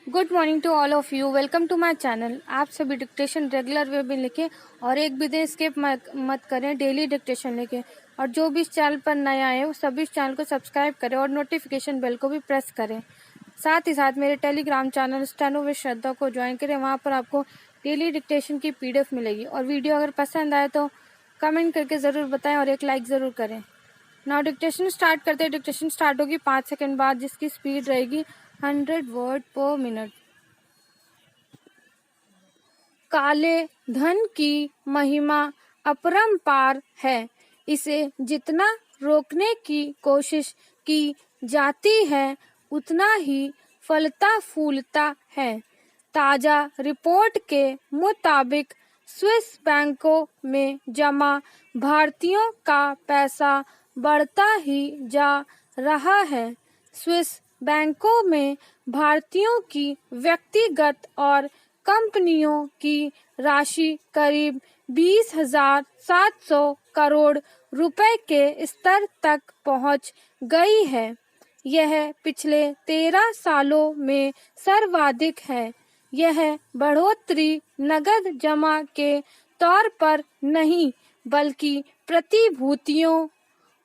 Good morning to all of you. Welcome to my channel. आप सभी dictation regular way में लिखें और एक भी दिन स्किप मत करें। डेली डिक्टेशन लिखें और जो भी इस चैनल पर नए आए हैं वो सभी इस चैनल को सब्सक्राइब करें और नोटिफिकेशन बेल को भी प्रेस करें। साथ ही साथ मेरे टेलीग्राम चैनल स्टेनो विद श्रद्धा को ज्वाइन करें। वहाँ पर आपको डेली डिक्टेशन की PDF मिलेगी। और वीडियो अगर पसंद आए तो कमेंट करके ज़रूर बताएं और एक लाइक ज़रूर करें। नाउ डिक्टेशन स्टार्ट करते हैं। डिक्टेशन स्टार्ट होगी 5 सेकंड बाद, जिसकी स्पीड रहेगी 100 वर्ड पर मिनट। काले धन की महिमा अपरंपार है। इसे जितना रोकने की कोशिश की जाती है उतना ही फलता फूलता है। ताजा रिपोर्ट के मुताबिक स्विस बैंकों में जमा भारतीयों का पैसा बढ़ता ही जा रहा है। स्विस बैंकों में भारतीयों की व्यक्तिगत और कंपनियों की राशि करीब 20,700 करोड़ रुपए के स्तर तक पहुंच गई है। यह पिछले 13 सालों में सर्वाधिक है। यह बढ़ोतरी नकद जमा के तौर पर नहीं बल्कि प्रतिभूतियों,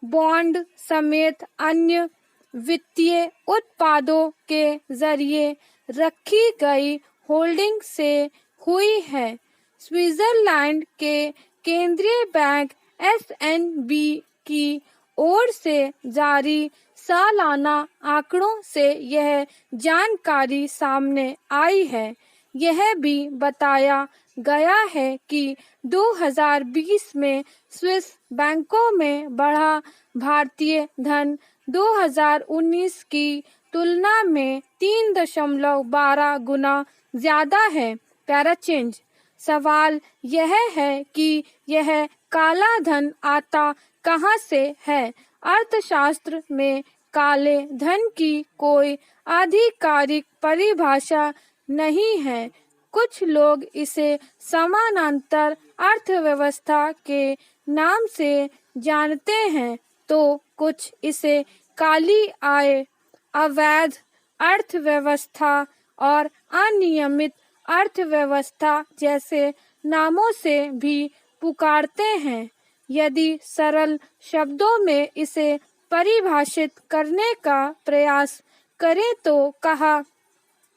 बॉन्ड समेत अन्य वित्तीय उत्पादों के जरिए रखी गई होल्डिंग से हुई है। स्विट्जरलैंड के केंद्रीय बैंक SNB की ओर से जारी सालाना आंकड़ों से यह जानकारी सामने आई है। यह भी बताया गया है कि 2020 में स्विस बैंकों में बढ़ा भारतीय धन 2019 की तुलना में 3.12 गुना ज्यादा है। पैराचेंज। सवाल यह है कि यह काला धन आता कहां से है। अर्थशास्त्र में काले धन की कोई आधिकारिक परिभाषा नहीं है। कुछ लोग इसे समानांतर अर्थव्यवस्था के नाम से जानते हैं तो कुछ इसे काली आय, अवैध अर्थव्यवस्था और अनियमित अर्थव्यवस्था जैसे नामों से भी पुकारते हैं। यदि सरल शब्दों में इसे परिभाषित करने का प्रयास करें तो कहा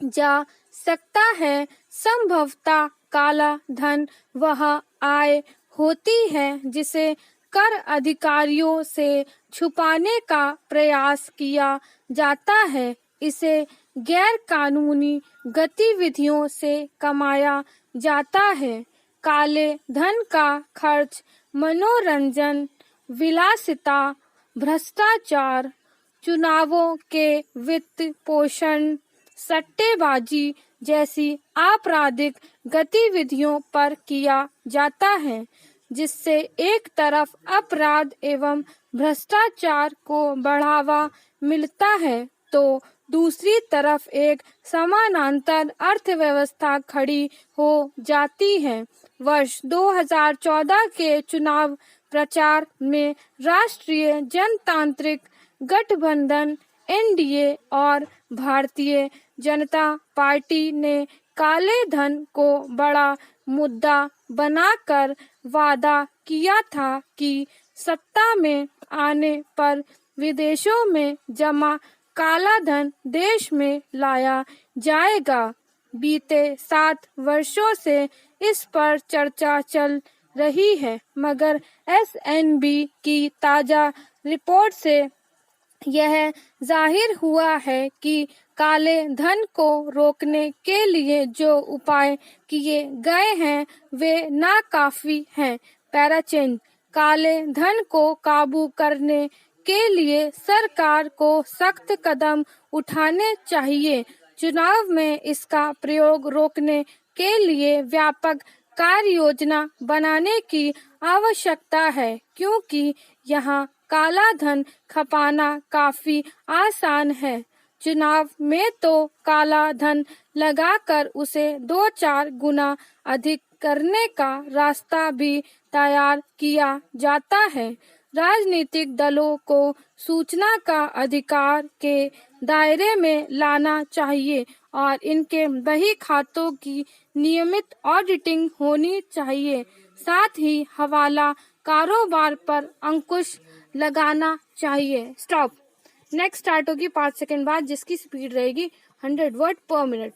जा सकता है, संभवतः काला धन वह आय होती है जिसे कर अधिकारियों से छुपाने का प्रयास किया जाता है। इसे गैर कानूनी गतिविधियों से कमाया जाता है। काले धन का खर्च मनोरंजन, विलासिता, भ्रष्टाचार, चुनावों के वित्त पोषण, सट्टेबाजी जैसी आपराधिक गतिविधियों पर किया जाता है, जिससे एक तरफ अपराध एवं भ्रष्टाचार को बढ़ावा मिलता है तो दूसरी तरफ एक समानांतर अर्थव्यवस्था खड़ी हो जाती है। वर्ष 2014 के चुनाव प्रचार में राष्ट्रीय जनतांत्रिक गठबंधन NDA और भारतीय जनता पार्टी ने काले धन को बड़ा मुद्दा बनाकर वादा किया था कि सत्ता में आने पर विदेशों में जमा काला धन देश में लाया जाएगा। बीते 7 वर्षों से इस पर चर्चा चल रही है, मगर SNB की ताजा रिपोर्ट से यह जाहिर हुआ है कि काले धन को रोकने के लिए जो उपाय किए गए हैं वे नाकाफी हैं। पैराचेंज। काले धन को काबू करने के लिए सरकार को सख्त कदम उठाने चाहिए। चुनाव में इसका प्रयोग रोकने के लिए व्यापक कार्य योजना बनाने की आवश्यकता है, क्योंकि यहाँ काला धन खपाना काफी आसान है। चुनाव में तो काला धन लगाकर उसे 2-4 गुना अधिक करने का रास्ता भी तैयार किया जाता है। राजनीतिक दलों को सूचना का अधिकार के दायरे में लाना चाहिए और इनके बही खातों की नियमित ऑडिटिंग होनी चाहिए। साथ ही हवाला कारोबार पर अंकुश लगाना चाहिए। स्टॉप। नेक्स्ट स्टार्ट होगी 5 सेकंड बाद, जिसकी स्पीड रहेगी 100 वर्ड पर मिनट।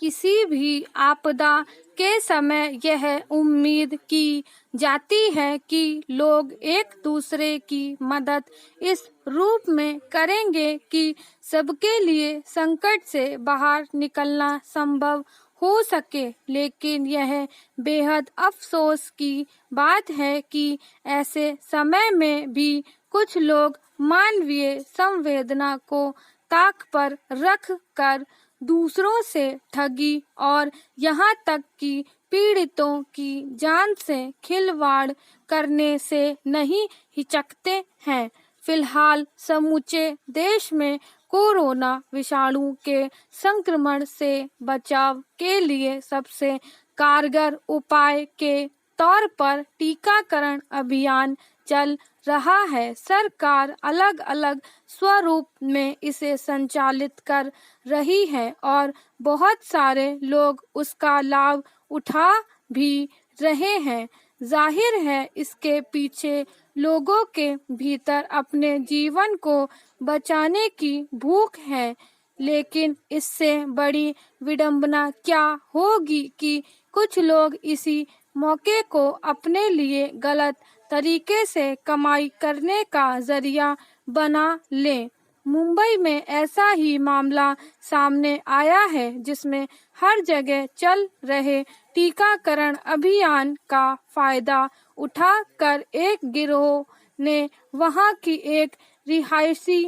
किसी भी आपदा के समय यह उम्मीद की जाती है कि लोग एक दूसरे की मदद इस रूप में करेंगे कि सबके लिए संकट से बाहर निकलना संभव हो सके, लेकिन यह बेहद अफसोस की बात है कि ऐसे समय में भी कुछ लोग मानवीय संवेदना को ताक पर रख कर दूसरों से ठगी और यहाँ तक कि पीड़ितों की जान से खिलवाड़ करने से नहीं हिचकते हैं। फिलहाल समूचे देश में कोरोना विषाणु के संक्रमण से बचाव के लिए सबसे कारगर उपाय के तौर पर टीकाकरण अभियान चल रहा है। सरकार अलग अलग स्वरूप में इसे संचालित कर रही है और बहुत सारे लोग उसका लाभ उठा भी रहे हैं। जाहिर है इसके पीछे लोगों के भीतर अपने जीवन को बचाने की भूख है, लेकिन इससे बड़ी विडंबना क्या होगी कि कुछ लोग इसी मौके को अपने लिए गलत तरीके से कमाई करने का जरिया बना लें। मुंबई में ऐसा ही मामला सामने आया है, जिसमें हर जगह चल रहे टीकाकरण अभियान का फायदा उठाकर एक गिरोह ने वहां की एक रिहायशी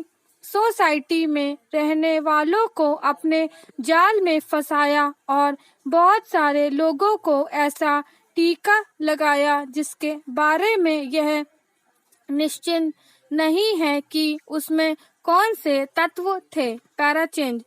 सोसाइटी में रहने वालों को अपने जाल में फंसाया और बहुत सारे लोगों को ऐसा टीका लगाया जिसके बारे में यह निश्चित नहीं है कि उसमें कौन से तत्व थे। पैराचेंज।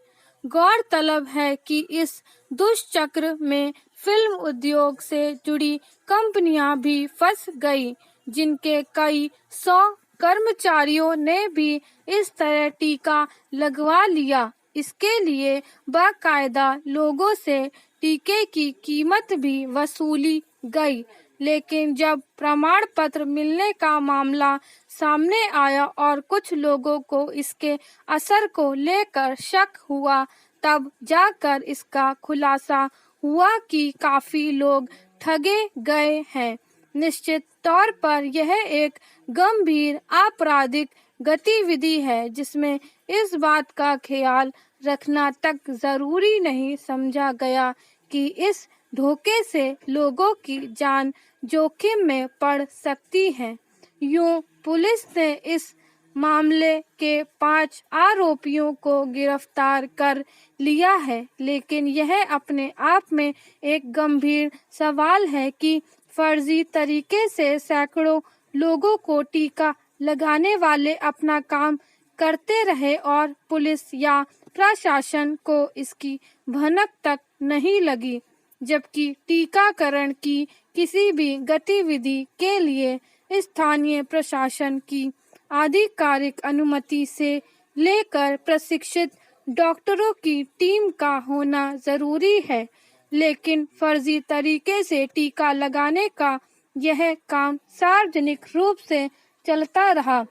गौरतलब है कि इस दुष्चक्र में फिल्म उद्योग से जुड़ी कंपनियां भी फंस गई, जिनके कई 100 कर्मचारियों ने भी इस तरह टीका लगवा लिया। इसके लिए बाकायदा लोगों से टीके की कीमत भी वसूली गई, लेकिन जब प्रमाण पत्र मिलने का मामला सामने आया और कुछ लोगों को इसके असर को लेकर शक हुआ, तब जाकर इसका खुलासा हुआ कि काफी लोग ठगे गए हैं। निश्चित तौर पर यह एक गंभीर आपराधिक गतिविधि है, जिसमें इस बात का ख्याल रखना तक जरूरी नहीं समझा गया कि इस धोखे से लोगों की जान जोखिम में पड़ सकती है। यूं पुलिस ने इस मामले के 5 आरोपियों को गिरफ्तार कर लिया है, लेकिन यह अपने आप में एक गंभीर सवाल है कि फर्जी तरीके से सैकड़ों लोगों को टीका लगाने वाले अपना काम करते रहे और पुलिस या प्रशासन को इसकी भनक तक नहीं लगी, जबकि टीकाकरण की किसी भी गतिविधि के लिए स्थानीय प्रशासन की आधिकारिक अनुमति से लेकर प्रशिक्षित डॉक्टरों की टीम का होना जरूरी है। लेकिन फर्जी तरीके से टीका लगाने का यह काम सार्वजनिक रूप से चलता रहा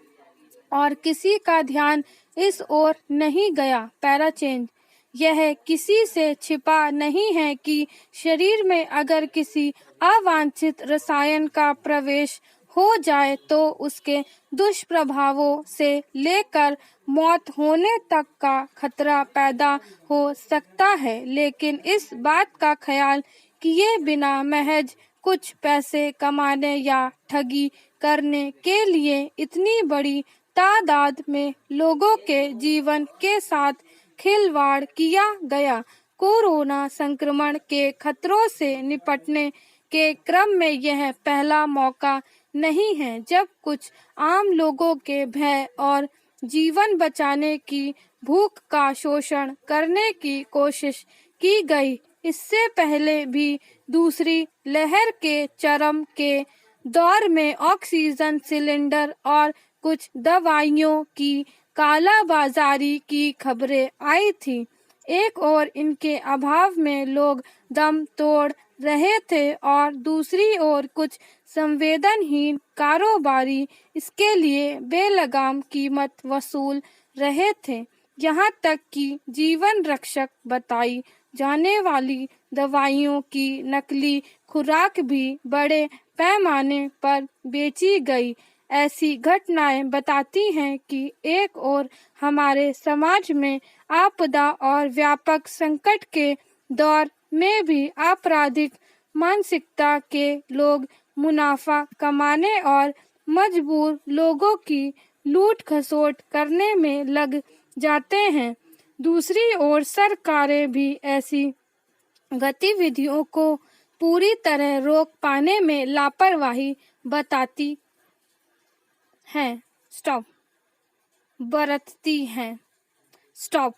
और किसी का ध्यान इस ओर नहीं गया। पैराचेंज। यह किसी से छिपा नहीं है कि शरीर में अगर किसी अवांछित रसायन का प्रवेश हो जाए तो उसके दुष्प्रभावों से लेकर मौत होने तक का खतरा पैदा हो सकता है, लेकिन इस बात का ख्याल किए बिना महज कुछ पैसे कमाने या ठगी करने के लिए इतनी बड़ी तादाद में लोगों के जीवन के साथ खिलवाड़ किया गया, कोरोना संक्रमण के खतरों से निपटने के क्रम में यह पहला मौका नहीं है जब कुछ आम लोगों के भय और जीवन बचाने की भूख का शोषण करने की कोशिश की गई। इससे पहले भी दूसरी लहर के चरम के दौर में ऑक्सीजन सिलेंडर और कुछ दवाइयों की कालाबाजारी की खबरें आई थी। एक और इनके अभाव में लोग दम तोड़ रहे थे और दूसरी ओर कुछ संवेदनहीन कारोबारी इसके लिए बेलगाम कीमत वसूल रहे थे। यहाँ तक कि जीवन रक्षक बताई जाने वाली दवाइयों की नकली खुराक भी बड़े पैमाने पर बेची गई। ऐसी घटनाएं बताती हैं कि एक और हमारे समाज में आपदा और व्यापक संकट के दौर में भी आपराधिक मानसिकता के लोग मुनाफा कमाने और मजबूर लोगों की लूट खसोट करने में लग जाते हैं। दूसरी ओर सरकारें भी ऐसी गतिविधियों को पूरी तरह रोक पाने में लापरवाही बताती हैं। स्टॉप बरतती हैं। स्टॉप।